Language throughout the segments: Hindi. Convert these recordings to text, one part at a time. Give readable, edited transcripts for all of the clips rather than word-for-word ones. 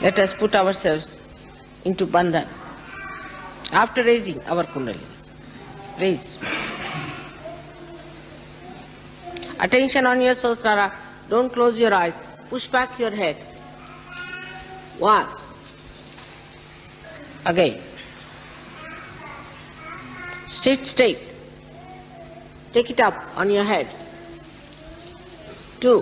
Let us put ourselves into bandhan. After raising our kundalini, raise. Attention on your Sahasrara. Don't close your eyes. Push back your head. 1. Again. Sit straight. Take it up on your head. 2.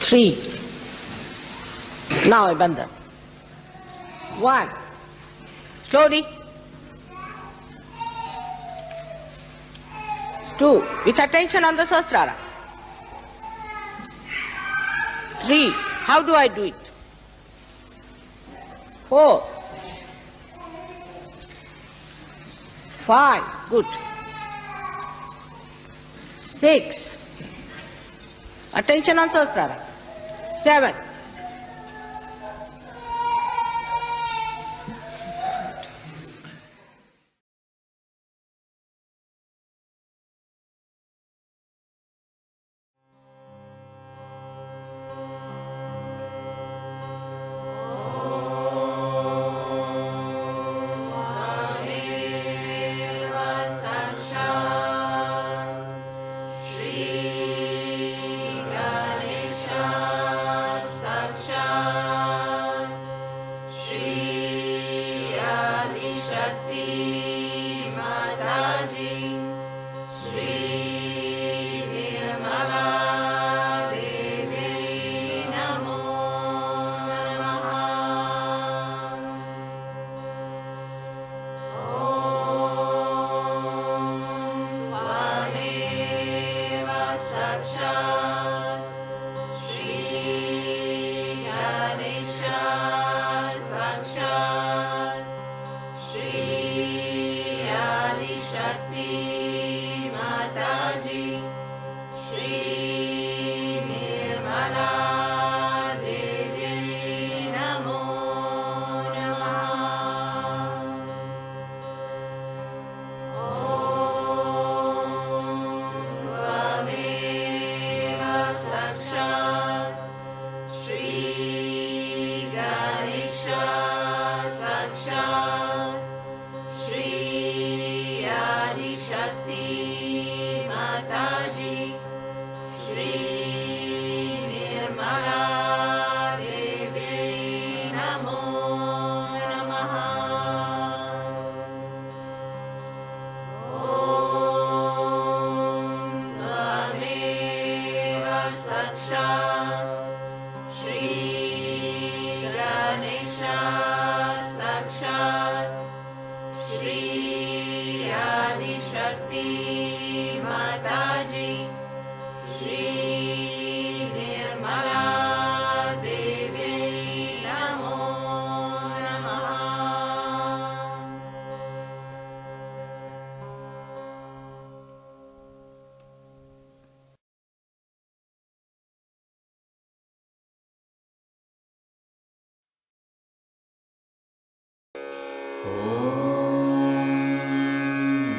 3. Now a bandhan. 1. Slowly. 2. With attention on the Sahasrara. 3. How do I do it? 4. 5. Good. 6. Attention on Sahasrara. 7.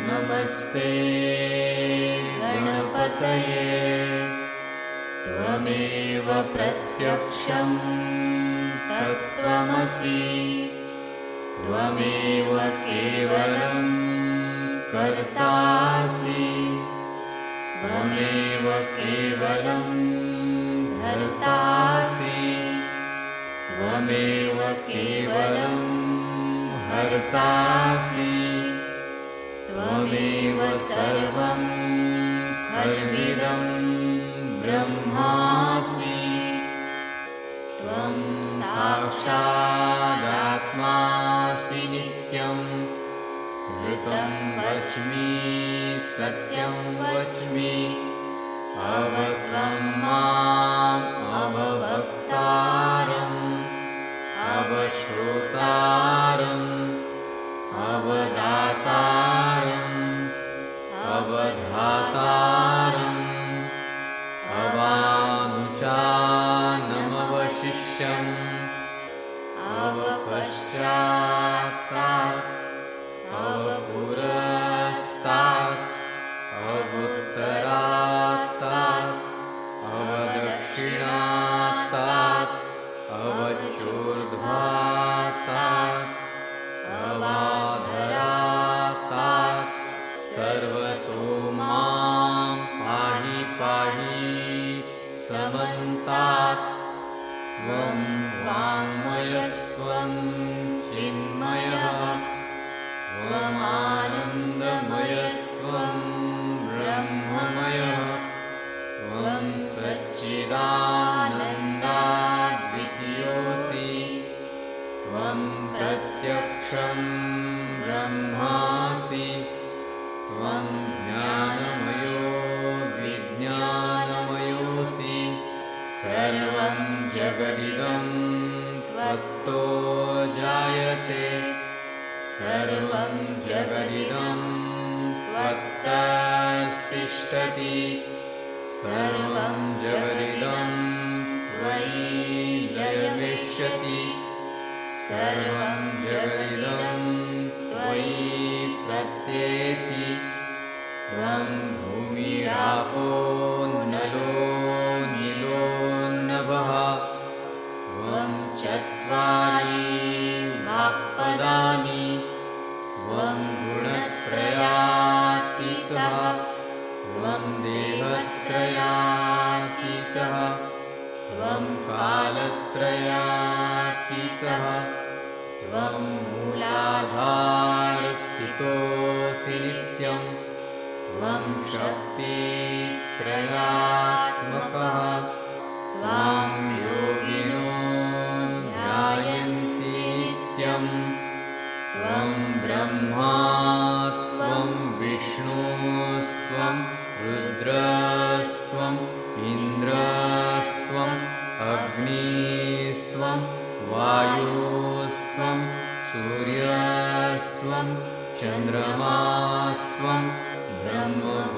नमस्ते गणपतये त्वमेव प्रत्यक्षं तत्त्वमसि त्वमेव केवलं कर्तासि त्वमेव केवलं धर्तासि त्वमेव केवलं हर्तासि त्वमेव सर्वं खल्विदं ब्रह्मासि त्वं साक्षादात्मासि नित्यं ऋतं वच्मि सत्यं वच्मि अवत्वं माम् अववक्तारम् अवश्रोतारम् अवदातारम् अवधातारम् अवानुचानमवशिष्यम् अवपश्चात्तात् अवपुरस्तात् अवुत्तरात्तात् अवदक्षिणात्तात् अवचोर्ध्वात्तात् अवाधरात्तात् सर्वतो मां पाहि पाहि समन्तात् त्वं वाङ्मयस्त्वं चिन्मयः त्वमानन्दमयस्त्वं ब्रह्ममयः त्वं सच्चिदानन्दाद्वितीयोऽसि त्वं प्रत्यक्षं ब्रह्मासि त्वं ज्ञानमयो विज्ञानमयोऽसि सर्वं जगदिदं त्वत्तो जायते सर्वं जगदिदं त्वत्तस्तिष्ठति सर्वं जगदिदं त्वयि लयमिष्यति सर्वं जगदिदं त्वयि प्रत्येति त्वं भूमिरापो नलो नीलो नभः त्वं चत्वारि वाक्पदानि त्वं गुणत्रयातीतः त्वं देहत्रयातीतः त्वं कालत्रयातीतः त्वं मूलाधारस्थितोऽसि नित्यं त्वं शक्तित्रयात्मकः त्वां योगिनो ध्यायन्ति नित्यं त्वं ब्रह्मा त्वं विष्णुस्त्वं रुद्रस्त्वम् इन्द्रस्त्वम् अग्निस्त्वं वायुस्त्वं सूर्यस्त्वं चन्द्रमास्त्वं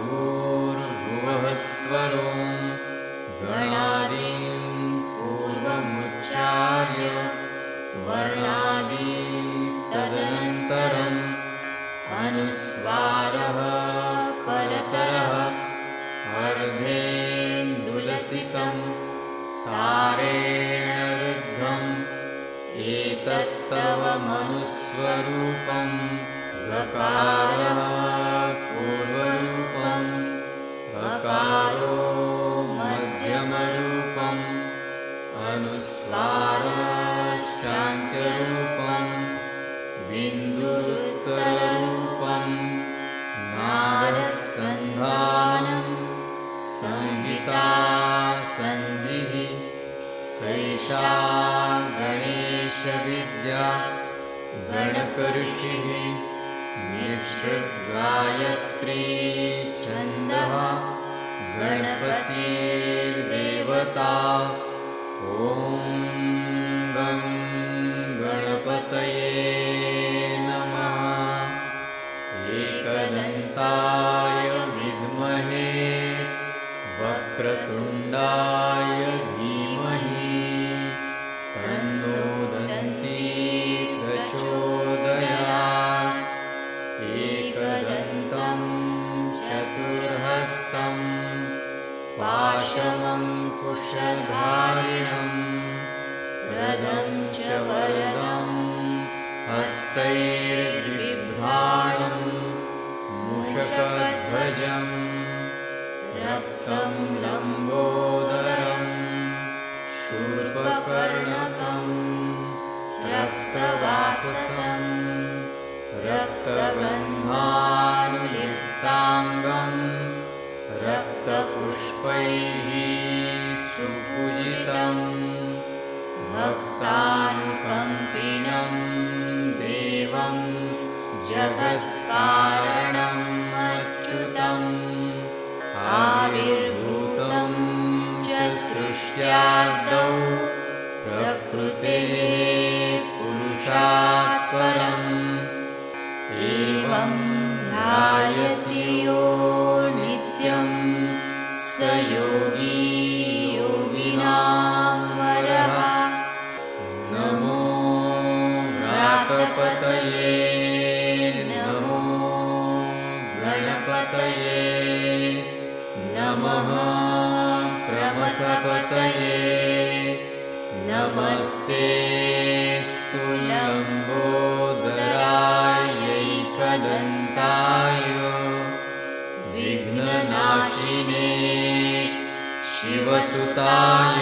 ब्रह्मभूर्भुवः स्वरों गणादीं पूर्वमुच्चार्य वर्णादि तदनन्तरम् अनुस्वारः परतरः अर्धेन्दुलसितं तारेण रुद्धम् एतत्तव मनुस्वरूपं गकारः पूर्वरूपम् अकारो मध्यमरूपम् अनुस्वारश्चान्त्यरूपम् बिन्दुरुत्तररूपम् नादसन्धानम् संहिता सन्धिः सैषा गणेशविद्या गणकऋषिः निःसृद्गायत्री छन्दः गणपतिर्देवता ॐ गं गणपतये नमः एकदन्ताय विद्महे वक्रतुण्डाय धीमहि तन्नो दन्ती प्रचोदयात् एकदन्तं चतुर्हस्तं पाशमङ्कुशधारिणं रदं च वरदं हस्तैर्बिभ्राणं मूषकध्वजं रक्तं लम्बोदरं शूर्पकर्णकं रक्तवाससं रक्तगन्धानुलिप्ताङ्गं रक्तपुष्पैः सुपूजितं भक्तानुकम्पिनं देवं जगत्कारणम् अच्युतम् आविर्भूतं च सृष्ट्यादौ प्रकृतेः पुरुषात् परम् एवं ध्यायति यो नित्यं स योगी योगिनां वरः नमो गणाधिपतये नमो गणपतये नमः प्रमथपतये नमस्तेऽस्तु लम्बोदरायैकदन्ताय विघ्ननाशिने शिवसुताय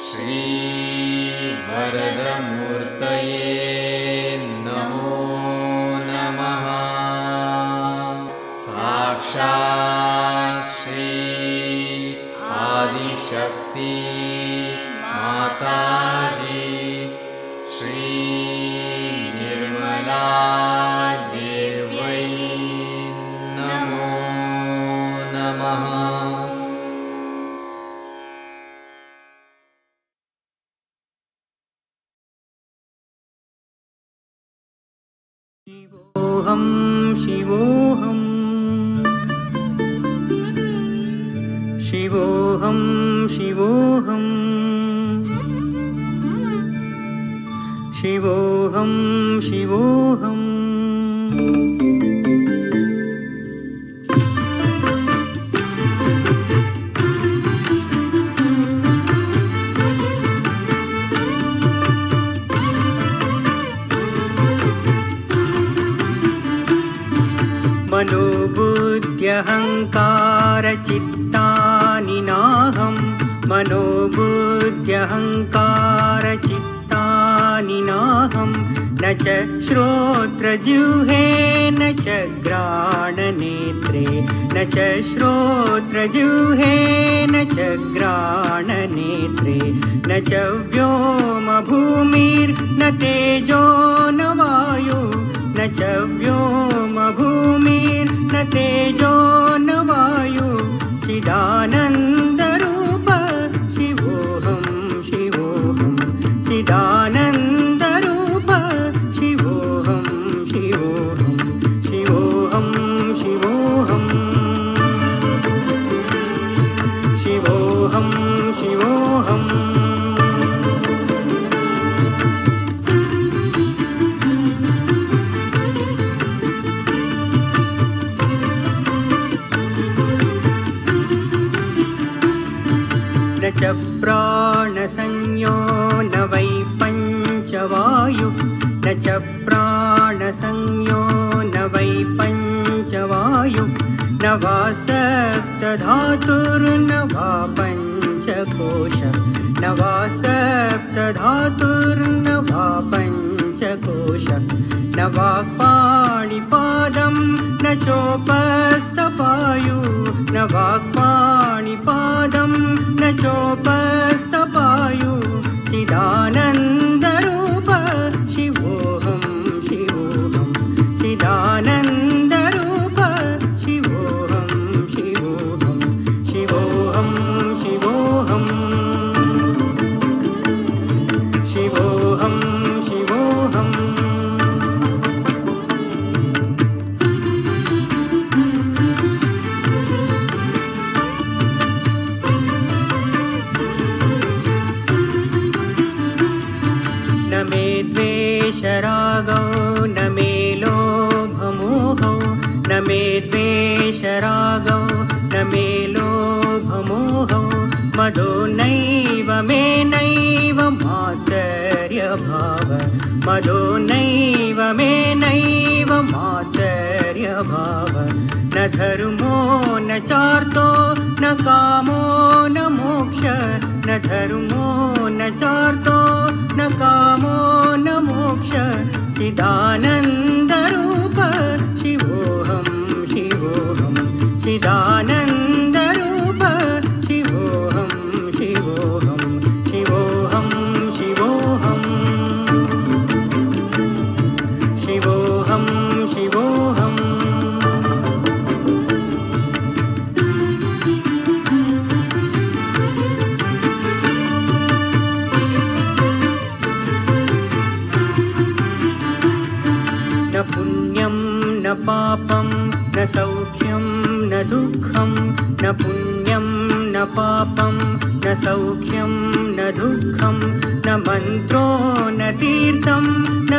श्रीवरदमूर्तये नमो नमः। साक्षात् श्री आदिशक्ति माताजी श्री निर्मला देव्यै नमो नमः। शिवोऽहं शिवोऽहं शिवोऽहं शिवोऽहं शिवोऽहं शिवोऽहम् मनोबुद्ध्यहङ्कारचित्तानि नाहं मनोबुद्ध्यहङ्कारचित्तानि नाहं न च श्रोत्रजिह्वे न च घ्राणनेत्रे न च श्रोत्रजिह्वे न च घ्राणनेत्रे न च व्योमभूमिर्न तेजो न वायु न च व्योमभूमिर्न तेजो न वायु चिदानन्दरूप शिवोऽहं शिवोऽहं चिदानन्दरूप शिवोऽहं शिवोऽहं शिवोऽहं शिवोऽहं शिवोऽहं शिवोऽहम् न च प्राणसंज्ञो न वै पञ्चवायु न च प्राणसंज्ञो न वै पञ्चवायु न वा सप्तधातुर्न वा पञ्चकोश न वा सप्तधातुर्न वा पञ्चकोश न वाक्पाणिपादं न चोपस्थपायु न वाक्पाणिपादं न चोपस्थपायु चिदानन्दरूप शिवोऽहं शिवोऽहं चिदानन्दरूप शिवोऽहं शिवोऽहं शिवोऽहं शिवोऽहं शिवोऽहं शिवोऽहम् न मे द्वेषरागौ न मे लोभमोहौ न मे द्वेषरागौ न मे लोभमोहौ मदो नैव मे नैव मात्सर्यभाव मदो नैव मे नैव मात्सर्यभाव न धर्मो न चार्तो न कामो न मोक्ष न धर्मो न चार्तो न कामो न मोक्ष चिदानन्दरूप शिवोऽहं शिवोऽहं चिदानन्दरूप शिवोऽहं शिवोऽहं शिवोऽहं शिवोऽहं शिवोऽहं शिवोऽहम् न पुण्यं न पापं न सौख्यं न दुःखं न पुण्यं न पापं न सौख्यं न दुःखं न मन्त्रो न तीर्थं न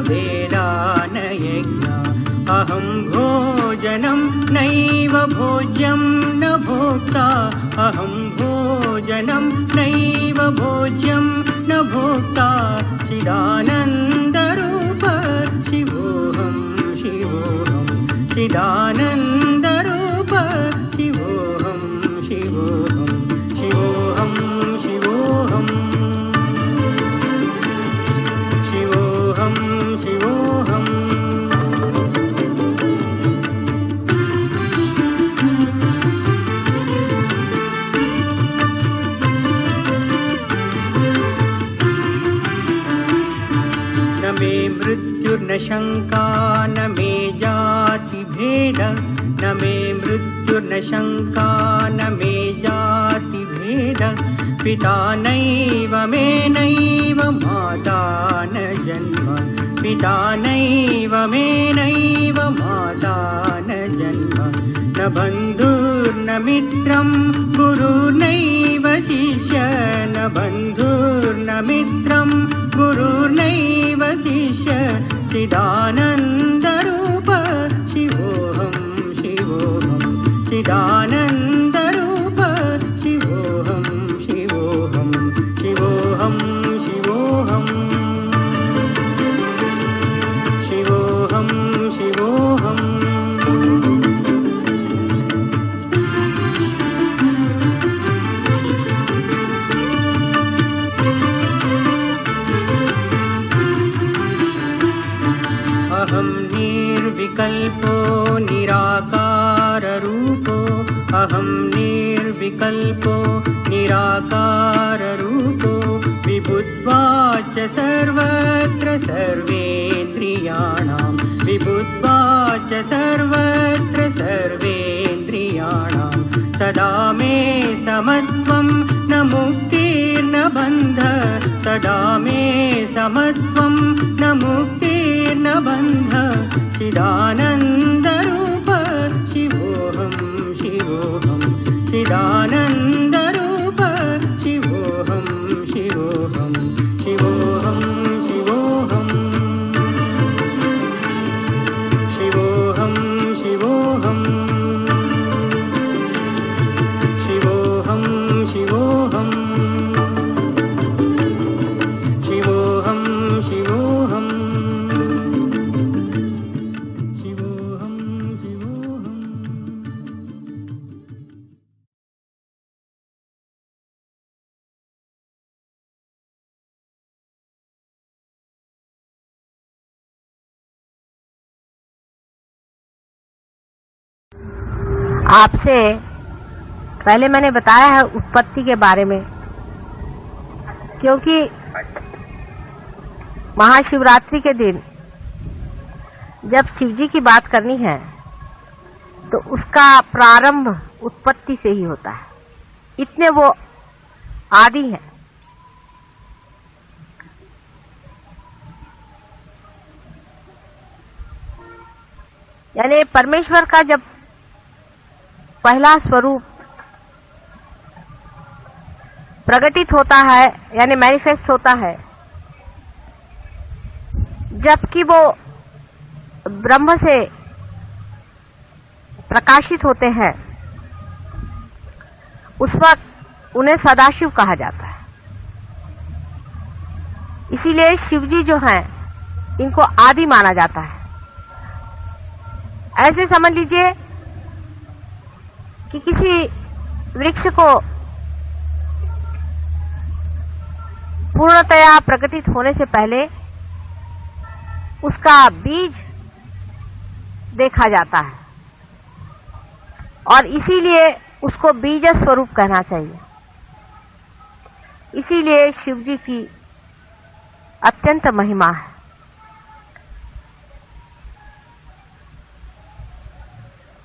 वेदा न यज्ञा अहं भोजनं नैव भोज्यं न भोक्ता अहं भोजनं नैव भोज्यं न भोक्ता चिदानन्दरूप शिवोऽहं शिवोऽहं चिदानन्दरूप शिवोऽहं शिवोऽहं शिवोऽहं शिवोऽहं शिवोऽहं शिवोऽहम् न मे मृत्युर्न शङ्का न मे जातिभेद न मे मृत्युर्न शङ्का न मे जातिभेद पिता नैव मे नैव माता न जन्म पिता नैव मे नैव माता न जन्म न बन्धुर्न मित्रं गुरुर्नैव शिष्य न बन्धुर्न मित्रं गुरुर्नैव शिष्य चिदानन्दरूप शिवोऽहं शिवोऽहं चिदानन्दरूप शिवोऽहं शिवोऽहं शिवोऽहं शिवोऽहं शिवोऽहं शिवोऽहम् अहं निर्विकल्पो निराकाररूपो अहं निर्विकल्पो निराकाररूपो विबुद्ध्वाच सर्वत्र सर्वेन्द्रियाणां विबुद्ध्वाच सर्वत्र सर्वेन्द्रियाणां सदा मे समत्वं न मुक्तिर्न बन्ध सदा मे समत्वं न मुक्तिर्न बन्ध चिदानन्दरूप शिवोऽहं शिवोऽहं चिदानन्दरूप शिवोऽहं शिवोऽहं शिवोऽहं शिवोऽहं शिवोऽहं शिवोऽहं शिवोऽहं शिवोऽहं शिवोऽहं शिवोऽहं शिवोऽहं शिवोऽहम् आपसे पहले मैंने बताया है उत्पत्ति के बारे में, क्योंकि महाशिवरात्रि के दिन जब शिवजी की बात करनी है तो उसका प्रारंभ उत्पत्ति से ही होता है। इतने वो आदि हैं। यानी परमेश्वर का जब पहला स्वरूप प्रकटित होता है यानी मैनिफेस्ट होता है, जबकि वो ब्रह्म से प्रकाशित होते हैं, उस वक्त उन्हें सदाशिव कहा जाता है। इसीलिए शिवजी जो हैं इनको आदि माना जाता है। ऐसे समझ लीजिए कि किसी वृक्ष को पूर्णतया प्रकटित होने से पहले उसका बीज देखा जाता है और इसीलिए उसको बीज स्वरूप कहना चाहिए। इसीलिए शिवजी की अत्यंत महिमा है।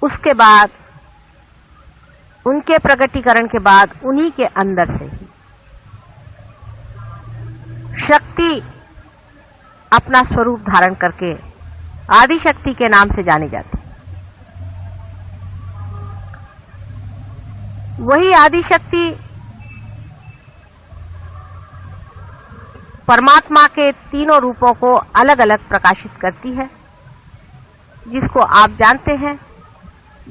उसके बाद उनके प्रकटीकरण के बाद उन्हीं के अंदर से ही शक्ति अपना स्वरूप धारण करके आदि शक्ति के नाम से जानी जाती। वही आदि शक्ति परमात्मा के तीनों रूपों को अलग अलग प्रकाशित करती है, जिसको आप जानते हैं,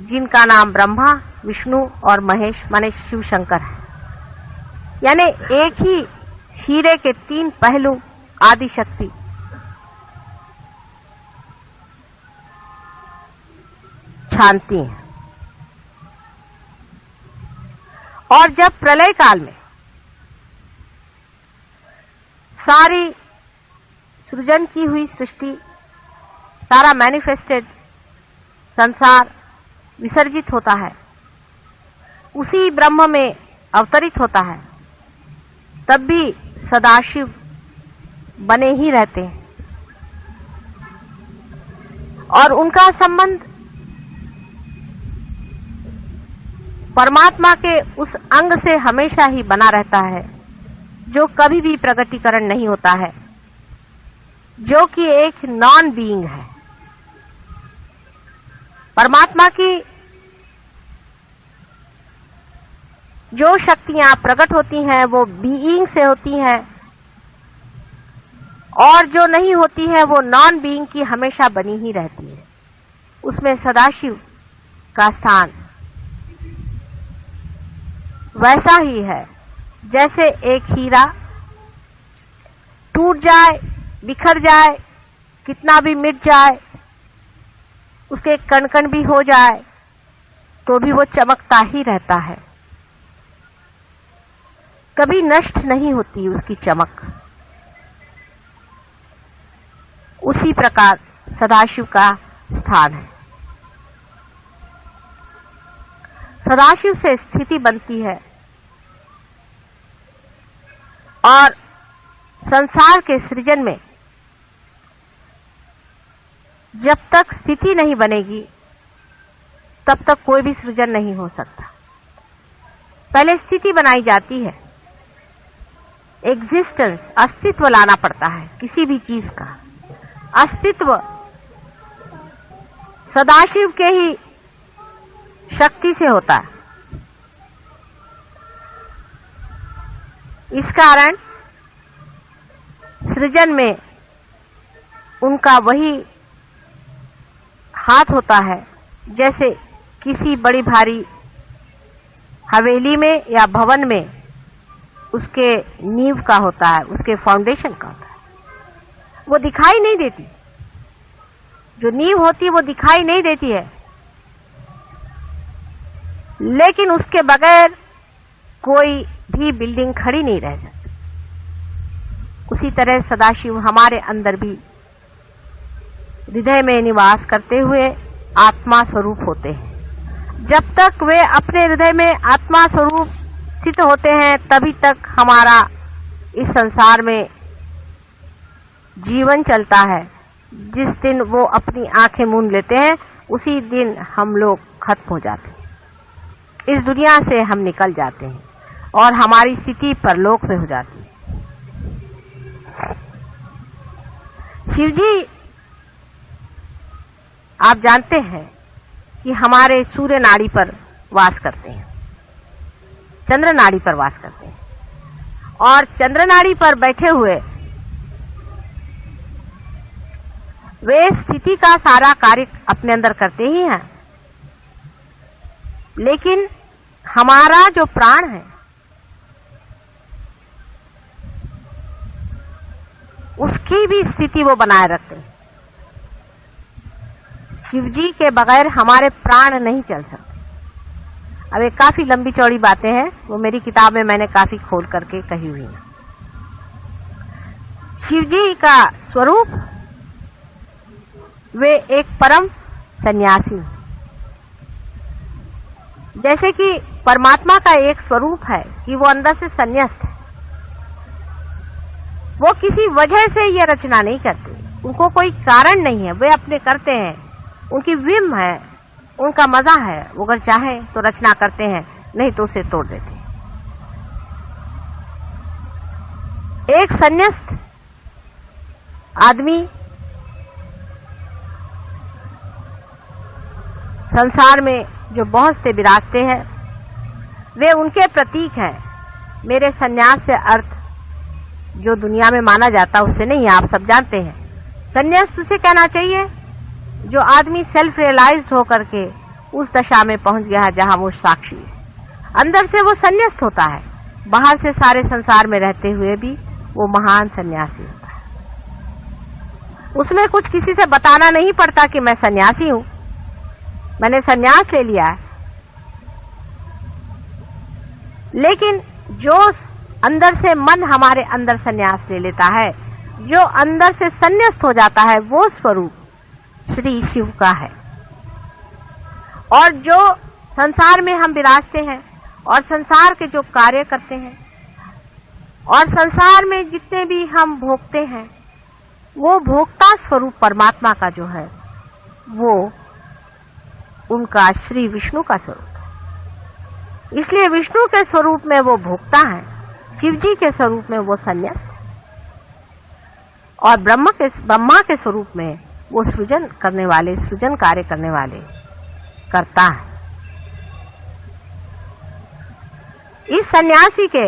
जिनका नाम ब्रह्मा, विष्णु और महेश माने शिव शंकर है। यानी एक ही हीरे के तीन पहलू आदि शक्ति छानती हैं। और जब प्रलय काल में सारी सृजन की हुई सृष्टि, सारा मैनिफेस्टेड संसार विसर्जित होता है, उसी ब्रह्म में अवतरित होता है, तब भी सदाशिव बने ही रहते हैं और उनका संबंध परमात्मा के उस अंग से हमेशा ही बना रहता है जो कभी भी प्रकटीकरण नहीं होता है, जो कि एक नॉन बीइंग है। परमात्मा की जो शक्तियां प्रकट होती हैं वो बीइंग से होती हैं, और जो नहीं होती है वो नॉन बीइंग की हमेशा बनी ही रहती है। उसमें सदाशिव का स्थान वैसा ही है जैसे एक हीरा टूट जाए, बिखर जाए, कितना भी मिट जाए, उसके कण कण भी हो जाए, तो भी वो चमकता ही रहता है, कभी नष्ट नहीं होती उसकी चमक। उसी प्रकार सदाशिव का स्थान है। सदाशिव से स्थिति बनती है और संसार के सृजन में जब तक स्थिति नहीं बनेगी तब तक कोई भी सृजन नहीं हो सकता। पहले स्थिति बनाई जाती है, एग्जिस्टेंस, अस्तित्व लाना पड़ता है किसी भी चीज का। अस्तित्व सदाशिव के ही शक्ति से होता है। इस कारण सृजन में उनका वही हाथ होता है जैसे किसी बड़ी भारी हवेली में या भवन में उसके नींव का होता है, उसके फाउंडेशन का होता है। वो दिखाई नहीं देती, जो नींव होती है वो दिखाई नहीं देती है, लेकिन उसके बगैर कोई भी बिल्डिंग खड़ी नहीं रह सकती। उसी तरह सदाशिव हमारे अंदर भी हृदय में निवास करते हुए आत्मा स्वरूप होते हैं। जब तक वे अपने हृदय में आत्मा स्वरूप स्थित होते हैं तभी तक हमारा इस संसार में जीवन चलता है। जिस दिन वो अपनी आंखें मूंद लेते हैं उसी दिन हम लोग खत्म हो जाते हैं, इस दुनिया से हम निकल जाते हैं और हमारी स्थिति परलोक में हो जाती है। शिवजी आप जानते हैं कि हमारे सूर्य नाड़ी पर वास करते हैं, चंद्र नाड़ी पर वास करते हैं, और चंद्र नाड़ी पर बैठे हुए वे स्थिति का सारा कार्य अपने अंदर करते ही हैं। लेकिन हमारा जो प्राण है उसकी भी स्थिति वो बनाए रखते हैं। शिवजी के बगैर हमारे प्राण नहीं चल सकते। अब ये काफी लंबी चौड़ी बातें हैं, वो मेरी किताब में मैंने काफी खोल करके कही हुई है। शिवजी का स्वरूप वे एक परम सन्यासी, जैसे कि परमात्मा का एक स्वरूप है कि वो अंदर से संन्यास्त है। वो किसी वजह से ये रचना नहीं करते, उनको कोई कारण नहीं है, वे अपने करते हैं, उनकी विम है, उनका मजा है। वो अगर चाहे तो रचना करते हैं, नहीं तो उसे तोड़ देते हैं। एक संन्यास्त आदमी संसार में जो बहुत से विराजते हैं वे उनके प्रतीक हैं। मेरे संन्यास से अर्थ जो दुनिया में माना जाता उससे नहीं है, आप सब जानते हैं। संन्यास्त उसे कहना चाहिए जो आदमी सेल्फ रियलाइज्ड होकर के उस दशा में पहुंच गया है जहां वो साक्षी है। अंदर से वो संन्यास्त होता है, बाहर से सारे संसार में रहते हुए भी वो महान सन्यासी होता है। उसमें कुछ किसी से बताना नहीं पड़ता कि मैं सन्यासी हूं, मैंने सन्यास ले लिया है। लेकिन जो अंदर से मन हमारे अंदर सन्यास ले लेता है, जो अंदर से संन्यास्त हो जाता है, वो स्वरूप श्री शिव का है। और जो संसार में हम विराजते हैं और संसार के जो कार्य करते हैं और संसार में जितने भी हम भोगते हैं, वो भोक्ता स्वरूप परमात्मा का जो है वो उनका श्री विष्णु का स्वरूप है। इसलिए विष्णु के स्वरूप में वो भोक्ता है, शिव जी के स्वरूप में वो संन्यास, और ब्रह्मा के स्वरूप में वो सृजन करने वाले, सृजन कार्य करने वाले करता है। इस सन्यासी के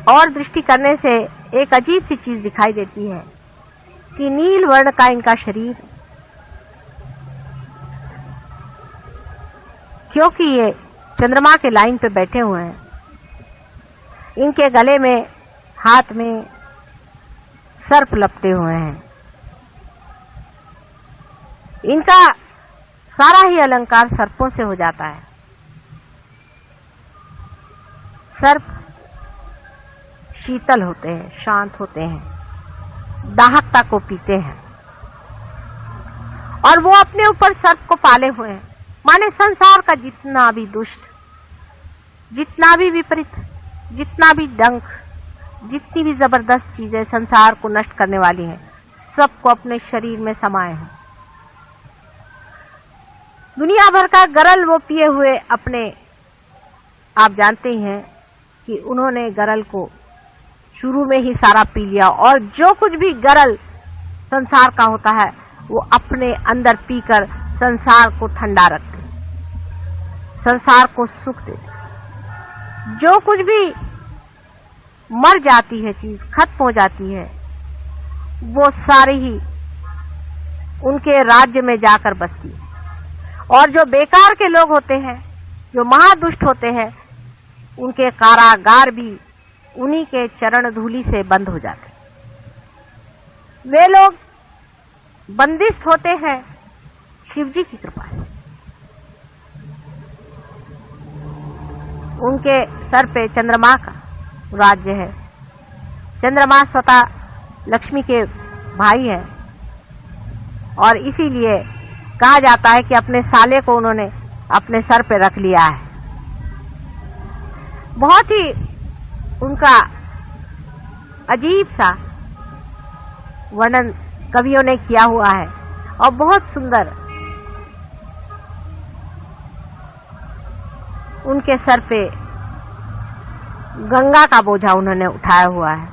और दृष्टि करने से एक अजीब सी चीज दिखाई देती है कि नील वर्ण का इनका शरीर, क्योंकि ये चंद्रमा के लाइन पे बैठे हुए हैं, इनके गले में, हाथ में सर्प लपटे हुए हैं। इनका सारा ही अलंकार सर्पों से हो जाता है। सर्प शीतल होते हैं, शांत होते हैं, दाहकता को पीते हैं, और वो अपने ऊपर सर्प को पाले हुए हैं। माने संसार का जितना भी दुष्ट, जितना भी विपरीत, जितना भी डंक, जितनी भी जबरदस्त चीजें संसार को नष्ट करने वाली हैं, सबको अपने शरीर में समाये हैं। दुनिया भर का गरल वो पिए हुए अपने, आप जानते ही हैं कि उन्होंने गरल को शुरू में ही सारा पी लिया, और जो कुछ भी गरल संसार का होता है वो अपने अंदर पीकर संसार को ठंडा रखते, संसार को सुख देते। जो कुछ भी मर जाती है चीज, खत्म हो जाती है, वो सारी ही उनके राज्य में जाकर बसती है। और जो बेकार के लोग होते हैं, जो महादुष्ट होते हैं, उनके कारागार भी उन्हीं के चरण धूलि से बंद हो जाते। वे लोग बंदिश होते हैं शिव जी की कृपा से। उनके सर पे चंद्रमा का राज्य है। चंद्रमा स्वतः लक्ष्मी के भाई है, और इसीलिए कहा जाता है कि अपने साले को उन्होंने अपने सर पे रख लिया है। बहुत ही उनका अजीब सा वर्णन कवियों ने किया हुआ है, और बहुत सुंदर उनके सर पे गंगा का बोझा उन्होंने उठाया हुआ है।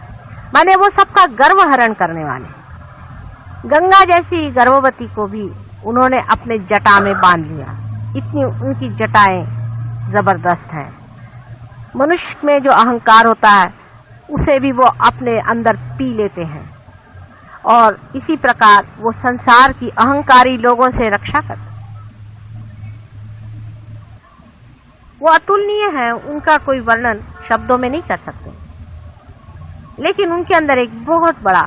माने वो सबका गर्व हरण करने वाले। गंगा जैसी गर्भवती को भी उन्होंने अपने जटा में बांध लिया। इतनी उनकी जटाएं जबरदस्त हैं। मनुष्य में जो अहंकार होता है उसे भी वो अपने अंदर पी लेते हैं, और इसी प्रकार वो संसार की अहंकारी लोगों से रक्षा करते। वो अतुलनीय है, उनका कोई वर्णन शब्दों में नहीं कर सकते। लेकिन उनके अंदर एक बहुत बड़ा,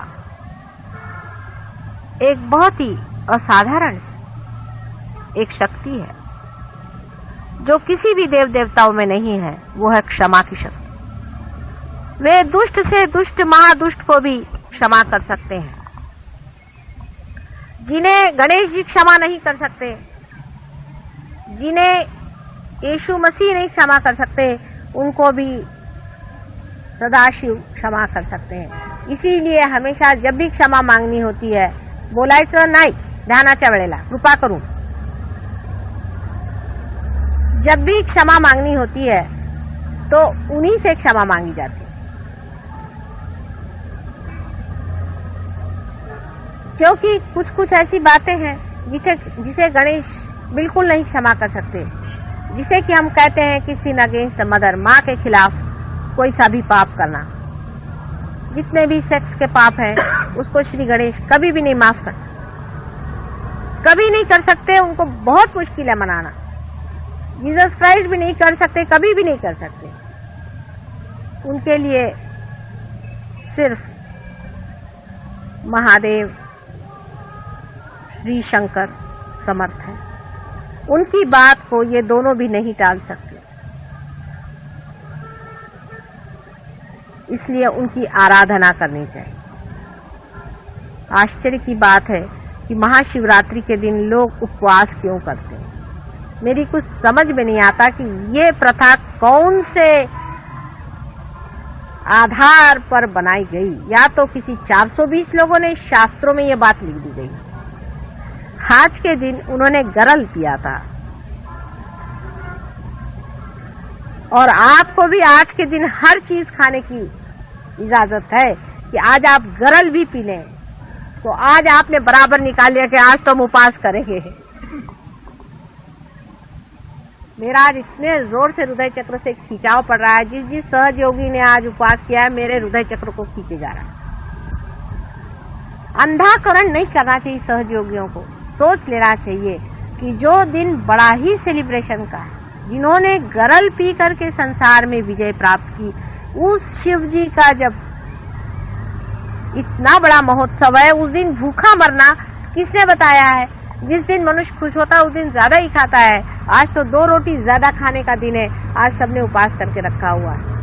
एक बहुत ही असाधारण एक शक्ति है जो किसी भी देव देवताओं में नहीं है। वो है क्षमा की शक्ति। वे दुष्ट से दुष्ट महादुष्ट को भी क्षमा कर सकते हैं। जिन्हें गणेश जी क्षमा नहीं कर सकते, जिन्हें यीशु मसीह नहीं क्षमा कर सकते, उनको भी सदाशिव क्षमा कर सकते हैं। इसीलिए हमेशा जब भी क्षमा मांगनी होती है, बोलायचं नाही ध्यानाच्या वेळेला, कृपा करून। जब भी क्षमा मांगनी होती है तो उन्हीं से क्षमा मांगी जाती है, क्योंकि कुछ कुछ ऐसी बातें हैं जिसे गणेश बिल्कुल नहीं क्षमा कर सकते। जिसे कि हम कहते हैं कि सिन अगेंस्ट मदर, माँ के खिलाफ कोई सा भी पाप करना, जितने भी सेक्स के पाप हैं उसको श्री गणेश कभी भी नहीं माफ करते, कभी नहीं कर सकते। उनको बहुत मुश्किल है मनाना। जीसस क्राइस्ट भी नहीं कर सकते, कभी भी नहीं कर सकते। उनके लिए सिर्फ महादेव, श्री शंकर समर्थ है। उनकी बात को ये दोनों भी नहीं टाल सकते, इसलिए उनकी आराधना करनी चाहिए। आश्चर्य की बात है कि महाशिवरात्रि के दिन लोग उपवास क्यों करते हैं। मेरी कुछ समझ में नहीं आता कि ये प्रथा कौन से आधार पर बनाई गई। या तो किसी 420 लोगों ने शास्त्रों में ये बात लिख दी गई। आज के दिन उन्होंने गरल पिया था, और आपको भी आज के दिन हर चीज खाने की इजाजत है कि आज आप गरल भी पी लें। तो आज आपने बराबर निकाल लिया कि आज तो हम उपवास करेंगे। मेरा आज इतने जोर से हृदय चक्र से खिंचाव पड़ रहा है। जिस जिस सहज योगी ने आज उपवास किया है, मेरे हृदय चक्र को खींचे जा रहा है। अंधाकरण नहीं करना चाहिए सहज योगियों को। सोच लेना चाहिए कि जो दिन बड़ा ही सेलिब्रेशन का है, जिन्होंने गरल पी करके संसार में विजय प्राप्त की, उस शिव जी का जब इतना बड़ा महोत्सव है, उस दिन भूखा मरना किसने बताया है? जिस दिन मनुष्य खुश होता है उस दिन ज्यादा ही खाता है। आज तो 2 रोटी ज्यादा खाने का दिन है, आज सबने उपवास करके रखा हुआ है।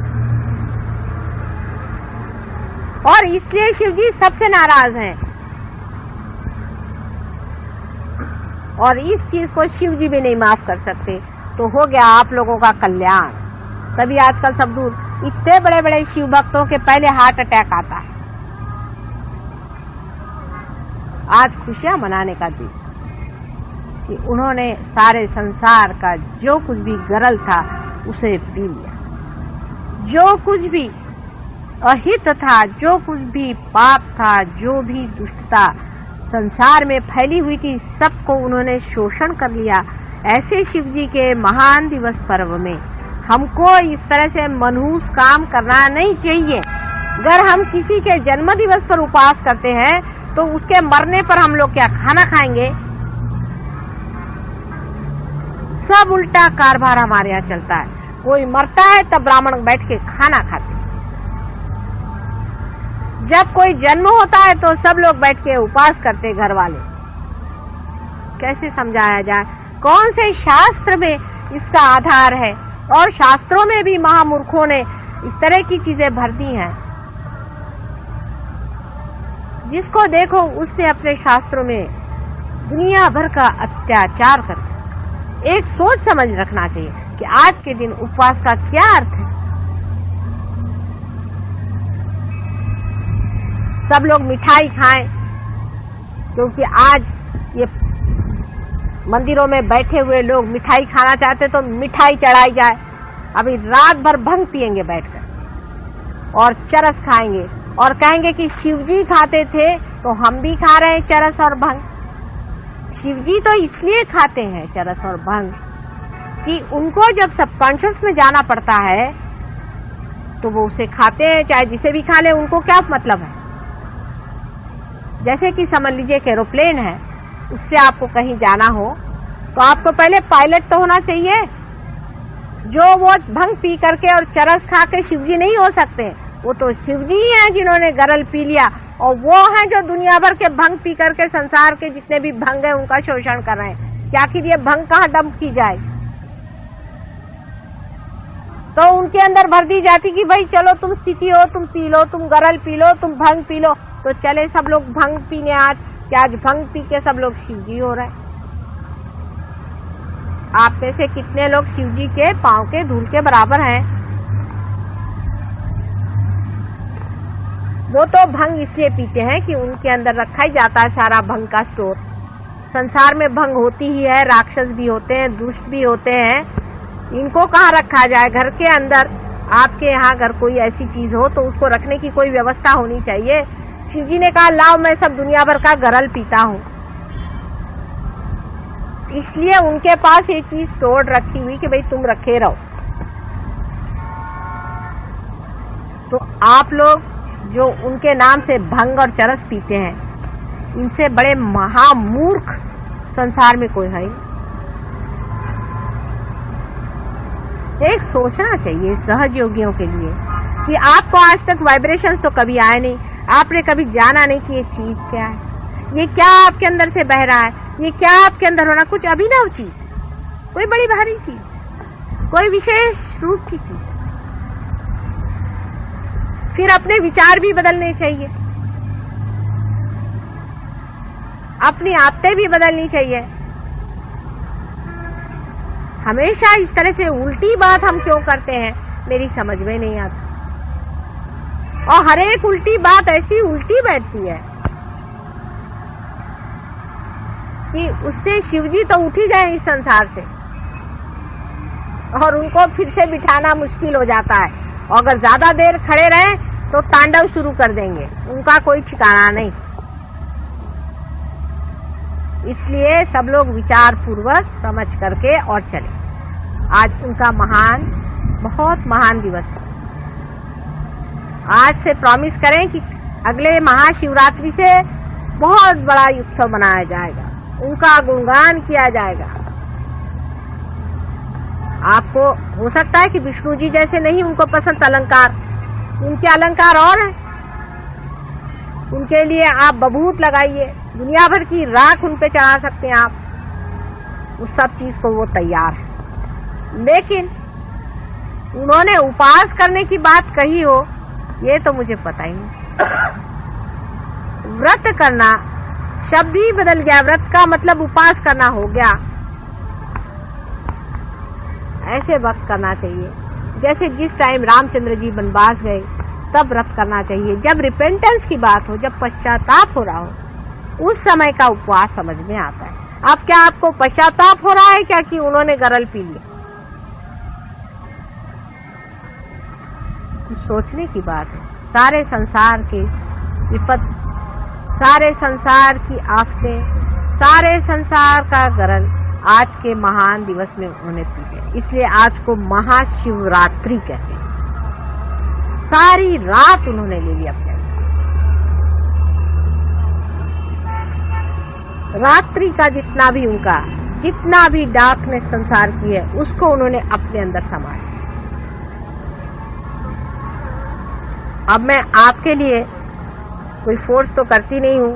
और इसलिए शिव जी सबसे नाराज हैं, और इस चीज को शिव जी भी नहीं माफ कर सकते। तो हो गया आप लोगों का कल्याण। तभी आजकल सब दूर इतने बड़े बड़े शिव भक्तों के पहले हार्ट अटैक आता है। आज खुशियां मनाने का दिन कि उन्होंने सारे संसार का जो कुछ भी गरल था उसे पी लिया, जो कुछ भी अहित था, जो कुछ भी पाप था, जो भी दुष्टता संसार में फैली हुई थी, सबको उन्होंने शोषण कर लिया। ऐसे शिव जी के महान दिवस पर्व में हमको इस तरह से मनहूस काम करना नहीं चाहिए। अगर हम किसी के जन्म दिवस पर उपवास करते हैं तो उसके मरने पर हम लोग क्या खाना खाएंगे? सब उल्टा कारभार हमारे यहाँ चलता है। कोई मरता है तब ब्राह्मण बैठ के खाना खाते, जब कोई जन्म होता है तो सब लोग बैठ के उपवास करते घर वाले। कैसे समझाया जाए? कौन से शास्त्र में इसका आधार है? और शास्त्रों में भी महामूर्खों ने इस तरह की चीजें भर दी हैं। जिसको देखो उसने अपने शास्त्रों में दुनिया भर का अत्याचार कर। एक सोच समझ रखना चाहिए कि आज के दिन उपवास का क्या अर्थ है। सब लोग मिठाई खाएं, क्योंकि आज ये मंदिरों में बैठे हुए लोग मिठाई खाना चाहते तो मिठाई चढ़ाई जाए। अभी रात भर भंग पिएंगे बैठकर और चरस खाएंगे और कहेंगे कि शिवजी खाते थे तो हम भी खा रहे हैं चरस और भंग। शिवजी तो इसलिए खाते हैं चरस और भंग कि उनको जब सबकॉन्शियस में जाना पड़ता है तो वो उसे खाते हैं, चाहे जिसे भी खा ले, उनको क्या मतलब है। जैसे कि समझ लीजिए कि एरोप्लेन है, उससे आपको कहीं जाना हो तो आपको पहले पायलट तो होना चाहिए। जो वो भंग पी करके और चरस खा के शिवजी नहीं हो सकते। वो तो शिवजी ही हैं जिन्होंने गरल पी लिया, और वो हैं जो दुनिया भर के भंग पी करके संसार के जितने भी भंग है उनका शोषण कर रहे हैं। क्या कि ये भंग कहाँ डंप की जाए? तो उनके अंदर भर दी जाती कि भाई चलो तुम स्थिति हो, तुम पी लो, तुम गरल पी लो, तुम भंग पी लो। तो चले सब लोग भंग पीने आज, क्या आज भंग पी के सब लोग शिवजी हो रहे हैं। आप में से कितने लोग शिवजी के पांव के धूल के बराबर हैं? वो तो भंग इसलिए पीते हैं कि उनके अंदर रखा ही जाता है सारा भंग का स्टोर। संसार में भंग होती ही है, राक्षस भी होते हैं, दुष्ट भी होते हैं। इनको कहाँ रखा जाए? घर के अंदर आपके यहाँ अगर कोई ऐसी चीज हो तो उसको रखने की कोई व्यवस्था होनी चाहिए। शिवजी ने कहा लाओ मैं सब दुनिया भर का गरल पीता हूँ, इसलिए उनके पास ये चीज स्टोर रखी हुई कि भाई तुम रखे रहो। तो आप लोग जो उनके नाम से भंग और चरस पीते हैं, इनसे बड़े महामूर्ख संसार में कोई है ही नहीं। एक सोचना चाहिए सहज योगियों के लिए कि आपको आज तक वाइब्रेशंस तो कभी आए नहीं, आपने कभी जाना नहीं कि ये चीज क्या है, ये क्या आपके अंदर से बह रहा है, ये क्या आपके अंदर होना, कुछ अभिनव चीज, कोई बड़ी भारी चीज, कोई विशेष रूप की चीज। फिर अपने विचार भी बदलने चाहिए, अपनी आदतें भी बदलनी चाहिए। हमेशा इस तरह से उल्टी बात हम क्यों करते हैं, मेरी समझ में नहीं आता। और हर एक उल्टी बात ऐसी उल्टी बैठती है कि उससे शिवजी तो उठ ही गए इस संसार से, और उनको फिर से बिठाना मुश्किल हो जाता है। और अगर ज्यादा देर खड़े रहे तो तांडव शुरू कर देंगे, उनका कोई ठिकाना नहीं। इसलिए सब लोग विचार पूर्वक समझ करके और चले। आज उनका महान, बहुत महान दिवस है। आज से प्रॉमिस करें कि अगले महाशिवरात्रि से बहुत बड़ा उत्सव मनाया जाएगा, उनका गुणगान किया जाएगा। आपको हो सकता है कि विष्णु जी जैसे नहीं उनको पसंद अलंकार, उनके अलंकार और हैं। उनके लिए आप बबूत लगाइए, दुनिया भर की राख उन पे चढ़ा सकते हैं आप, उस सब चीज को वो तैयार है। लेकिन उन्होंने उपवास करने की बात कही हो, ये तो मुझे पता ही नहीं। व्रत करना शब्द ही बदल गया, व्रत का मतलब उपवास करना हो गया। ऐसे वक्त करना चाहिए जैसे जिस टाइम रामचंद्र जी वनवास गए तब व्रत करना चाहिए। जब रिपेंटेंस की बात हो, जब पश्चाताप हो रहा हो, उस समय का उपवास समझ में आता है। अब क्या आपको पश्चाताप हो रहा है क्या कि उन्होंने गरल पी लिया? सोचने की बात है। सारे संसार के विपद, सारे संसार की आफतें, सारे संसार का गरल आज के महान दिवस में उन्होंने पी लिया। इसलिए आज को महाशिवरात्रि कहते हैं। सारी रात उन्होंने ले लिया अपने अंदर। रात्रि का जितना भी उनका, जितना भी डार्कनेस संसार की है, उसको उन्होंने अपने अंदर समाया। अब मैं आपके लिए कोई फोर्स तो करती नहीं हूँ,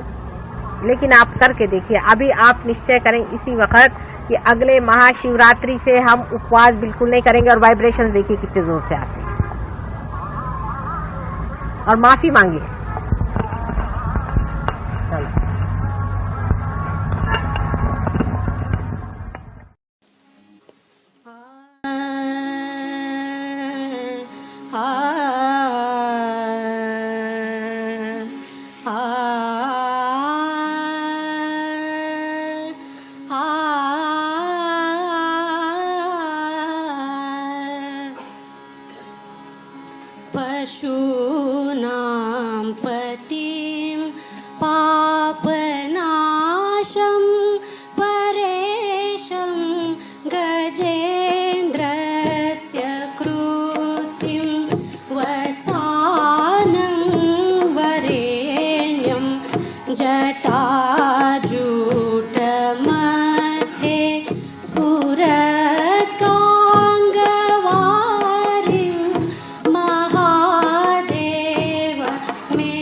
लेकिन आप करके देखिए। अभी आप निश्चय करें इसी वक्त कि अगले महाशिवरात्रि से हम उपवास बिल्कुल नहीं करेंगे, और वाइब्रेशन देखिए कितने जोर से आते हैं। और माफी मांगिए। चलो पशूनां पतिं पापनाशं परेशं गजेन्द्रस्य कृतिं वसानं वरेण्यं जटाजूटमध्ये स्फुरत्काङ्गवारिं महादेव मे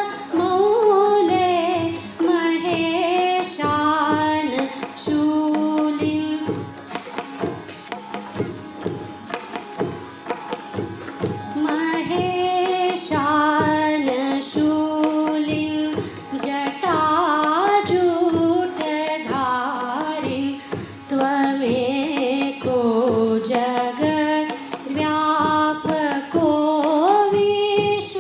शशाङ्कार्धमौले महेशान शूलिम् महेशानशूलिं जटाजूटधारिं त्वमेको जगद्व्यापको विश्व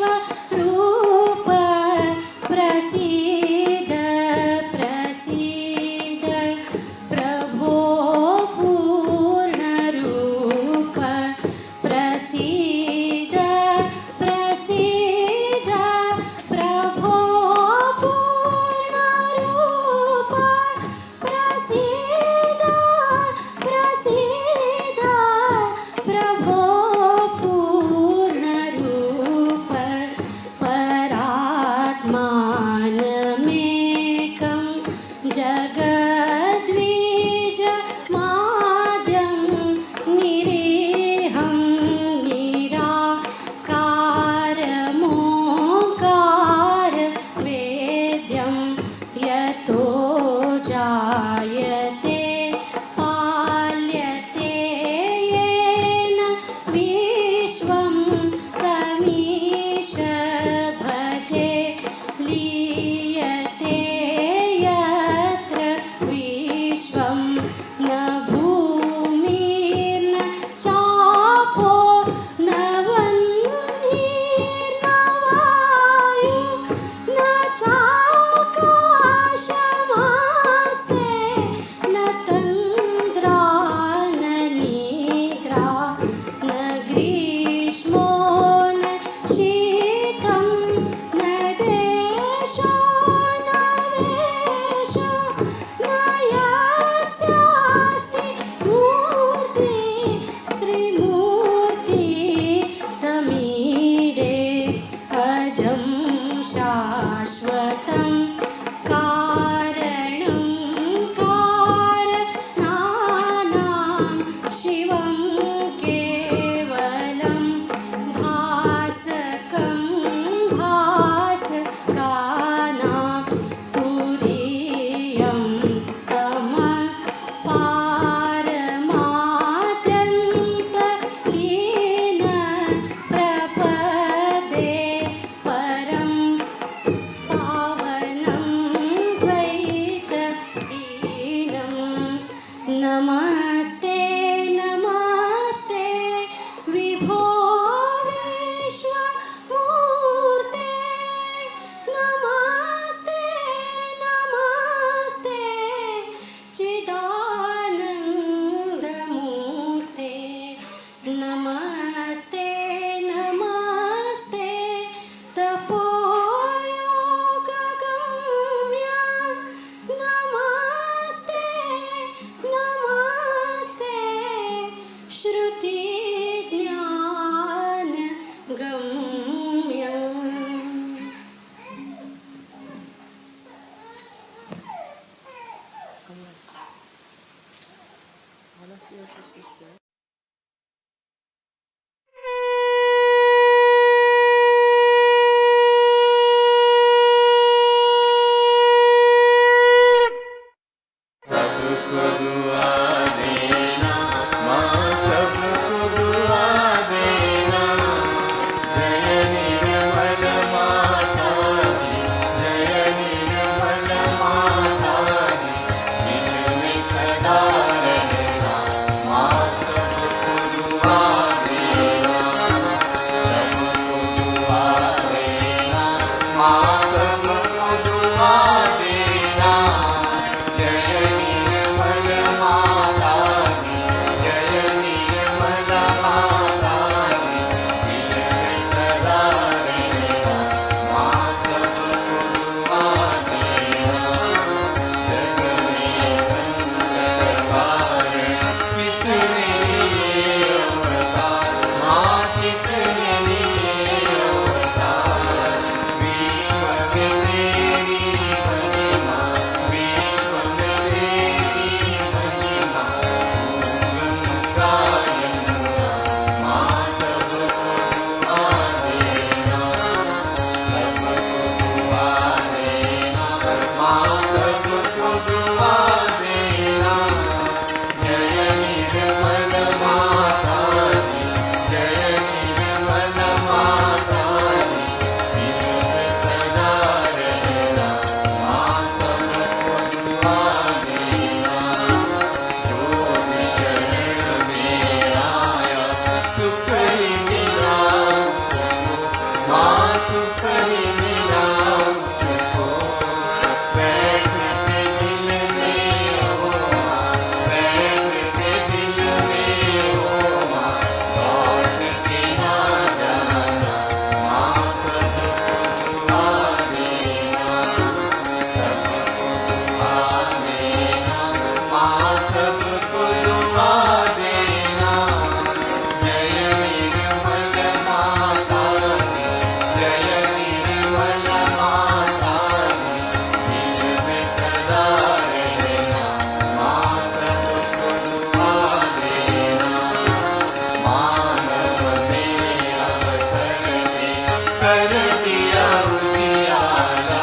कर दिया उजियारा,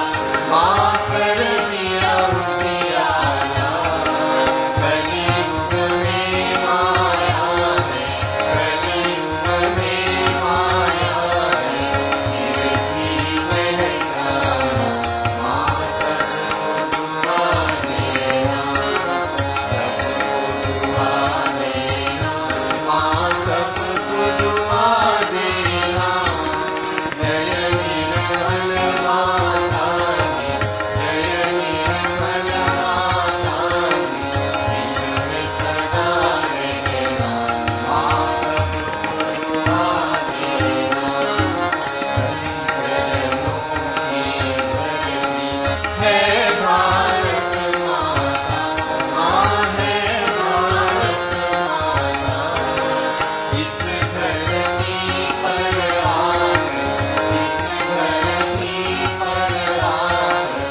माँ कर दिया उजियारा। कलयुग में माया है, कलयुग में माया है, फिर जीवन जाना, माँ सबको दुआ देना, सबको दुआ देना, माँ सबको दुआ देना। जय निर्मल माता दी, जय निर्मल माता दी, जिनमें सदा रहना, माँ सबको दुआ देना। चरणों की धरनी है भारत माता, माँ है भारत माता। इस धरती पर आकर, इस धरती पर आकर,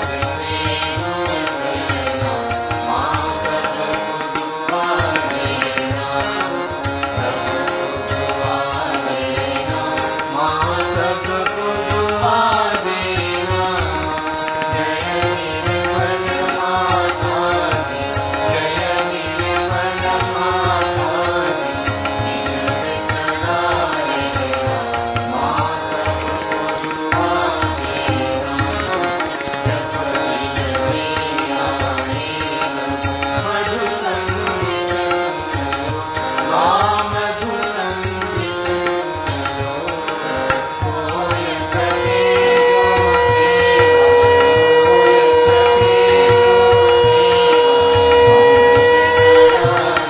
मुझसे दूर करना, माँ सबको दुआ देना, सबको दुआ देना, माँ सबको दुआ देना। जय निर्मल माता दी, जय निर्मल माता दी, जिनमें सदा रहना, माँ सबको दुआ देना। जब दिन में आए मधु संगीत सुनो, माँ मधु संगीत सुनो, होय सके जो सेवा, होय सके जो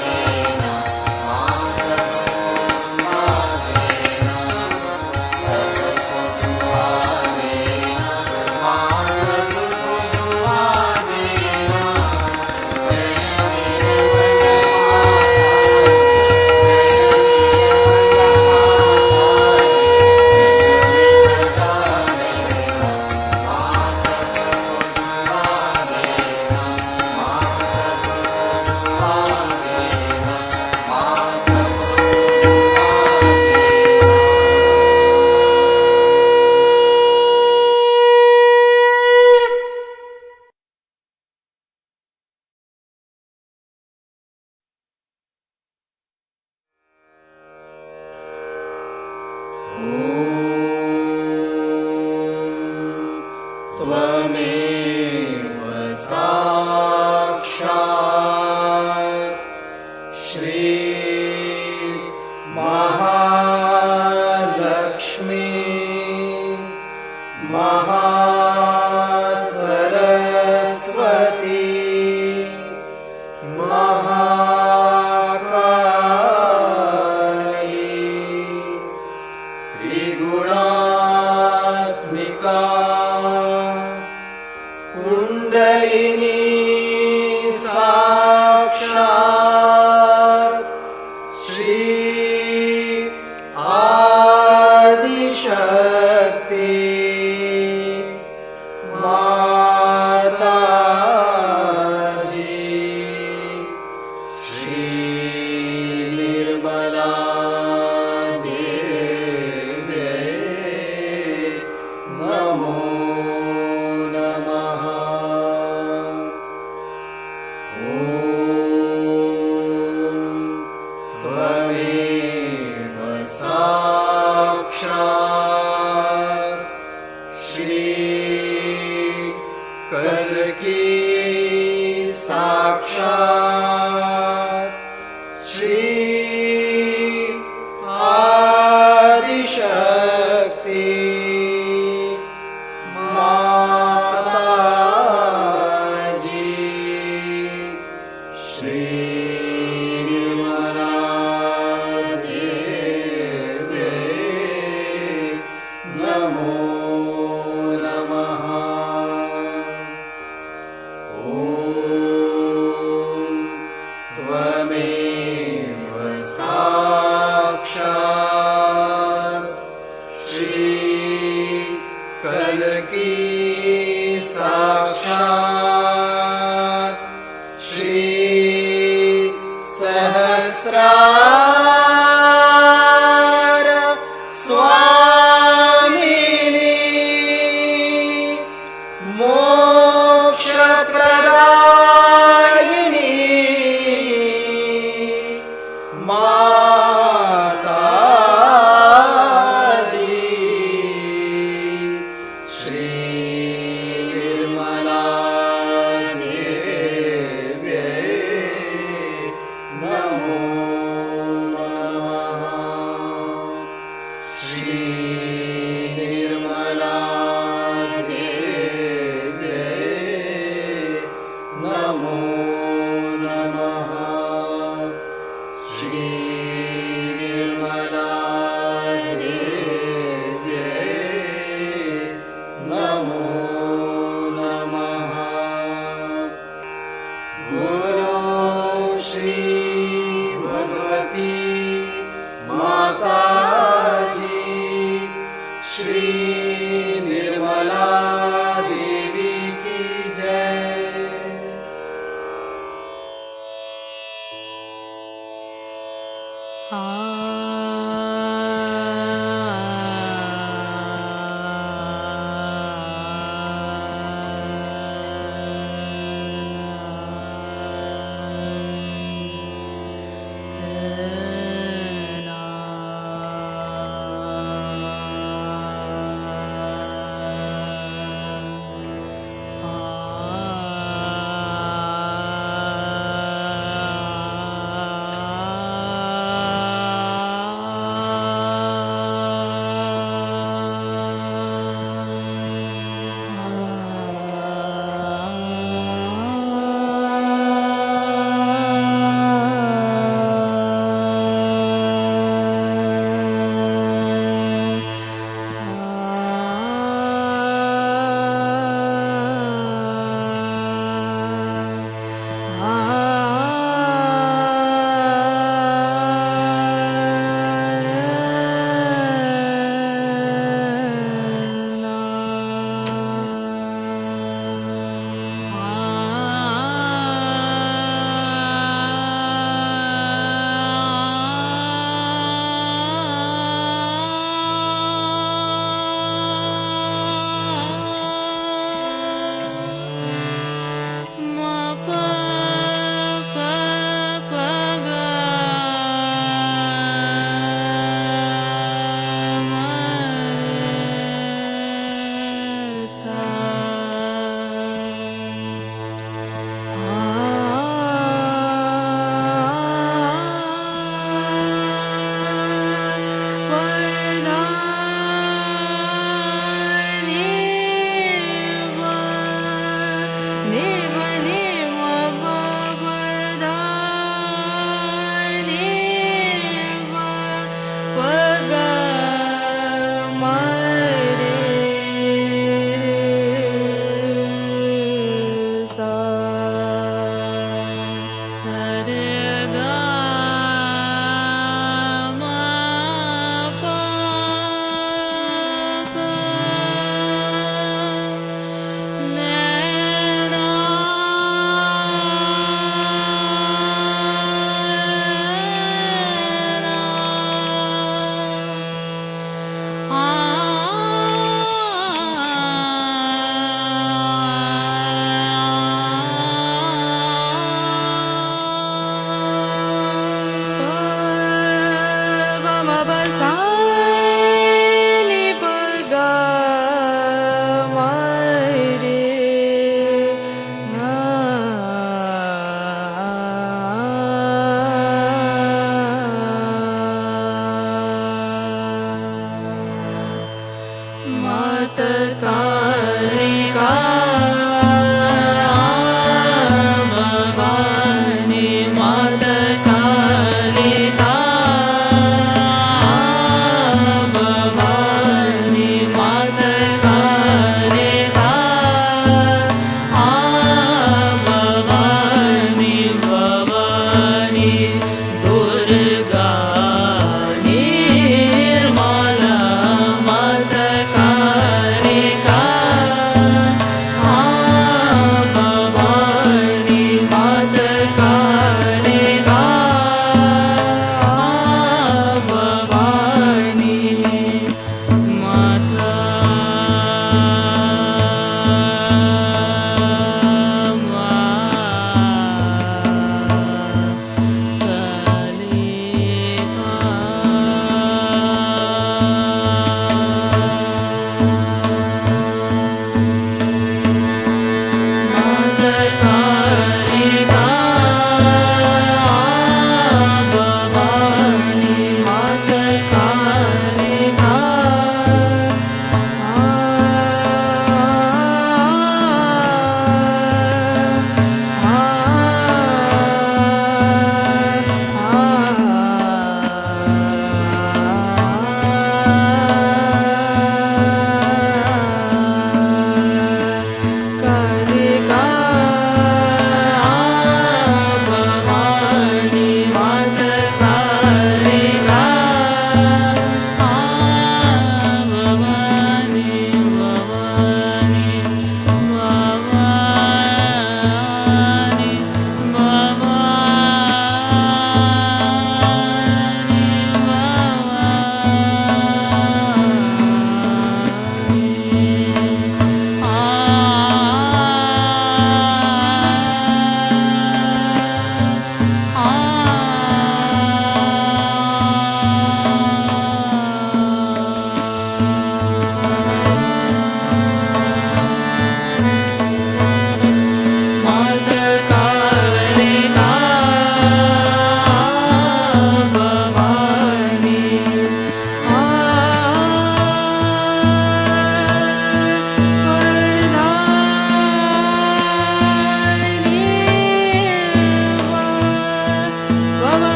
सेवा, माँ सबको दुआ देना, सबको दुआ देना, माँ सबको दुआ देना। जय निर्मल त्वमेव साक्षात् श्री महालक्ष्मी महासरस्वती महाकाली त्रिगुणात्मिका कुंडलिनी साक्षात् श्री आदिशक्ति माताजी श्री निर्मला देवी नमो नमः। ॐ त्वमेव साक्षात् श्री कल्की साक्षात् श्री आदिशक्ति माताजी श्री निर्मला देवी नमो नमः। ॐ त्वमेव साक्षात् श्री कल्की साक्षात् श्री सहस्रार स्वामी श्री निर्मला देवी की जय। निर्मला माता काली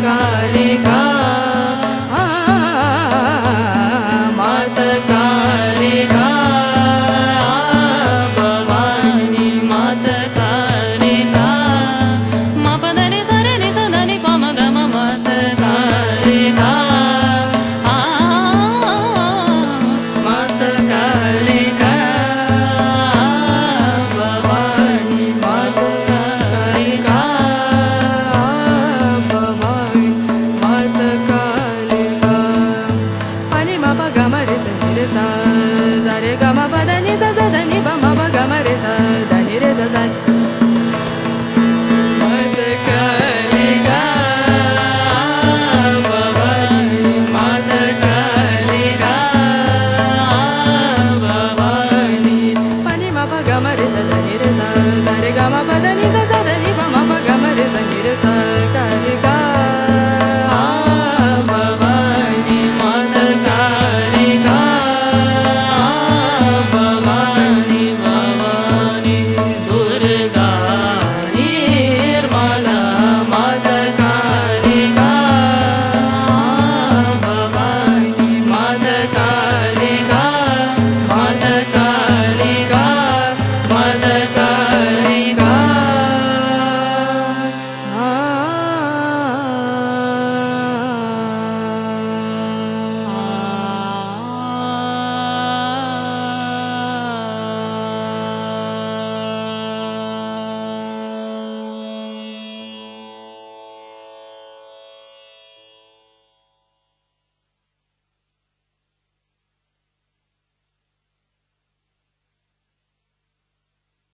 काले